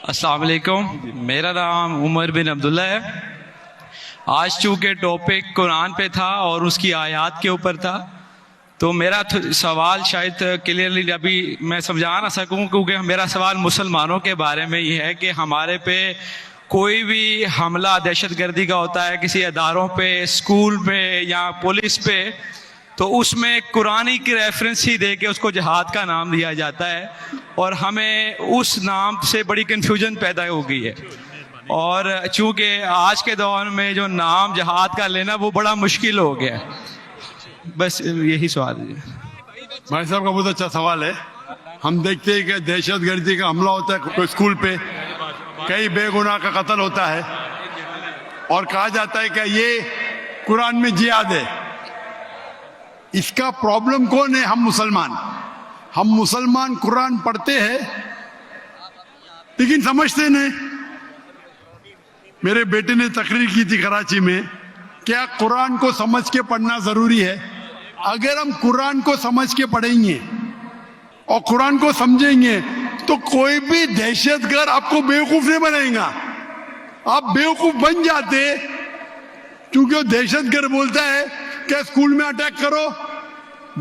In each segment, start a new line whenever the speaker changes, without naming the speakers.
السلام علیکم، میرا نام عمر بن عبداللہ ہے۔ آج چونکہ ٹاپک قرآن پہ تھا اور اس کی آیات کے اوپر تھا، تو میرا سوال شاید کلیئرلی ابھی میں سمجھا نہ سکوں، کیونکہ میرا سوال مسلمانوں کے بارے میں یہ ہے کہ ہمارے پہ کوئی بھی حملہ دہشت گردی کا ہوتا ہے، کسی اداروں پہ، اسکول پہ یا پولیس پہ، تو اس میں قرآن کی ریفرنس ہی دے کے اس کو جہاد کا نام دیا جاتا ہے، اور ہمیں اس نام سے بڑی کنفیوژن پیدا ہو گئی ہے۔ اور چونکہ آج کے دور میں جو نام جہاد کا لینا وہ بڑا مشکل ہو گیا ہے۔ بس یہی سوال ہے۔
بھائی صاحب کا بہت اچھا سوال ہے۔ ہم دیکھتے ہیں کہ دہشت گردی کا حملہ ہوتا ہے کوئی اسکول پہ، کئی بے گناہ کا قتل ہوتا ہے، اور کہا جاتا ہے کہ یہ قرآن میں جہاد ہے۔ اس کا پرابلم کون ہے؟ ہم مسلمان قرآن پڑھتے ہیں لیکن سمجھتے نہیں۔ میرے بیٹے نے تقریر کی تھی کراچی میں، کیا قرآن کو سمجھ کے پڑھنا ضروری ہے؟ اگر ہم قرآن کو سمجھ کے پڑھیں گے اور قرآن کو سمجھیں گے تو کوئی بھی دہشت گرد آپ کو بیوقوف نہیں بنائے گا۔ آپ بیوقوف بن جاتے کیونکہ وہ دہشت گرد بولتا ہے کہ اسکول میں اٹیک کرو،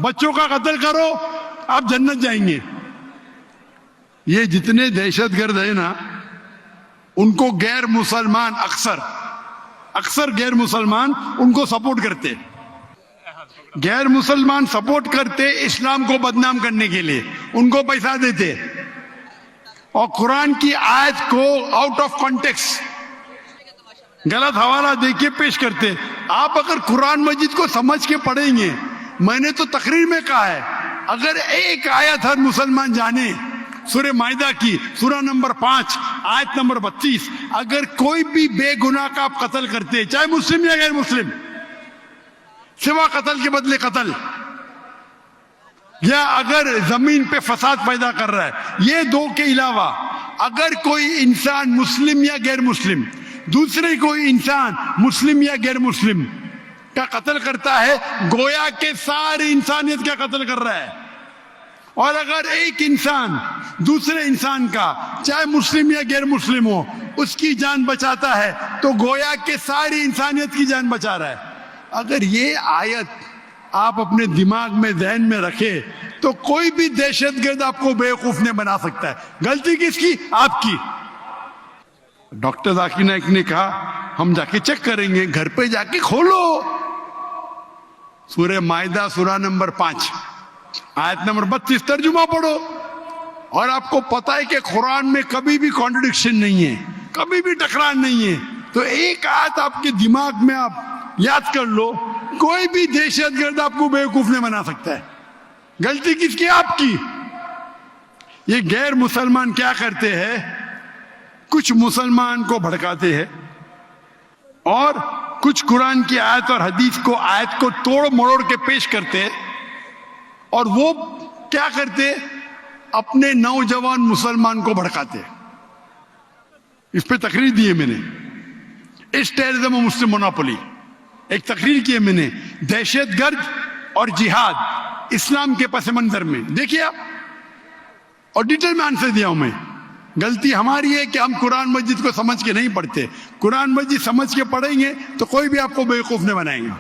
بچوں کا قتل کرو، آپ جنت جائیں گے۔ یہ جتنے دہشت گرد ہیں نا، ان کو غیر مسلمان اکثر غیر مسلمان ان کو سپورٹ کرتے، غیر مسلمان سپورٹ کرتے اسلام کو بدنام کرنے کے لیے، ان کو پیسہ دیتے اور قرآن کی آیت کو آؤٹ آف کانٹیکسٹ غلط حوالہ دے کے پیش کرتے۔ آپ اگر قرآن مجید کو سمجھ کے پڑھیں گے، میں نے تو تقریر میں کہا ہے، اگر ایک آیت ہر مسلمان جانے، سورہ مائدہ کی سورہ نمبر 5 آیت نمبر 32، اگر کوئی بھی بے گناہ کا آپ قتل کرتے، چاہے مسلم یا غیر مسلم، سوا قتل کے بدلے قتل، یا اگر زمین پہ فساد پیدا کر رہا ہے، یہ دو کے علاوہ اگر کوئی انسان مسلم یا غیر مسلم دوسرے کوئی انسان مسلم یا غیر مسلم کا قتل کرتا ہے، گویا کہ ساری انسانیت کا قتل کر رہا ہے۔ اور اگر ایک انسان دوسرے انسان کا، چاہے مسلم یا غیر مسلم ہو، اس کی جان بچاتا ہے تو گویا کہ ساری انسانیت کی جان بچا رہا ہے۔ اگر یہ آیت آپ اپنے دماغ میں، ذہن میں رکھے تو کوئی بھی دہشت گرد آپ کو بیوقوف نہیں بنا سکتا ہے۔ غلطی کس کی؟ آپ کی۔ ڈاکٹر ذاکر نائک نے کہا ہم جا کے چیک کریں گے، گھر پہ جا کے کھولو سورہ مائدہ سورہ نمبر 5 آیت نمبر 32 ترجمہ پڑھو، اور آپ کو پتہ ہے کہ قرآن میں کبھی بھی کانٹرڈکشن نہیں ہے، کبھی بھی ٹکران نہیں ہے۔ تو ایک آیت آپ کے دماغ میں آپ یاد کر لو، کوئی بھی دہشت گرد آپ کو بیوقوف نہیں بنا سکتا ہے۔ غلطی کس کی؟ آپ کی۔ یہ غیر مسلمان کیا کرتے ہیں؟ کچھ مسلمان کو بھڑکاتے ہیں اور کچھ قرآن کی آیت اور حدیث کو، آیت کو توڑ مروڑ کے پیش کرتے ہیں، اور وہ کیا کرتے؟ اپنے نوجوان مسلمان کو بھڑکاتے۔ اس پہ تقریر دی ہے میں نے، اس ٹیررزم و مسلم مونوپولی، ایک تقریر کی ہے میں نے، دہشت گرد اور جہاد اسلام کے پس منظر میں، دیکھیے آپ، اور ڈیٹیل میں آنسر دیا ہوں میں۔ غلطی ہماری ہے کہ ہم قرآن مجید کو سمجھ کے نہیں پڑھتے۔ قرآن مجید سمجھ کے پڑھیں گے تو کوئی بھی آپ کو بیوقوف نہیں بنائے گا۔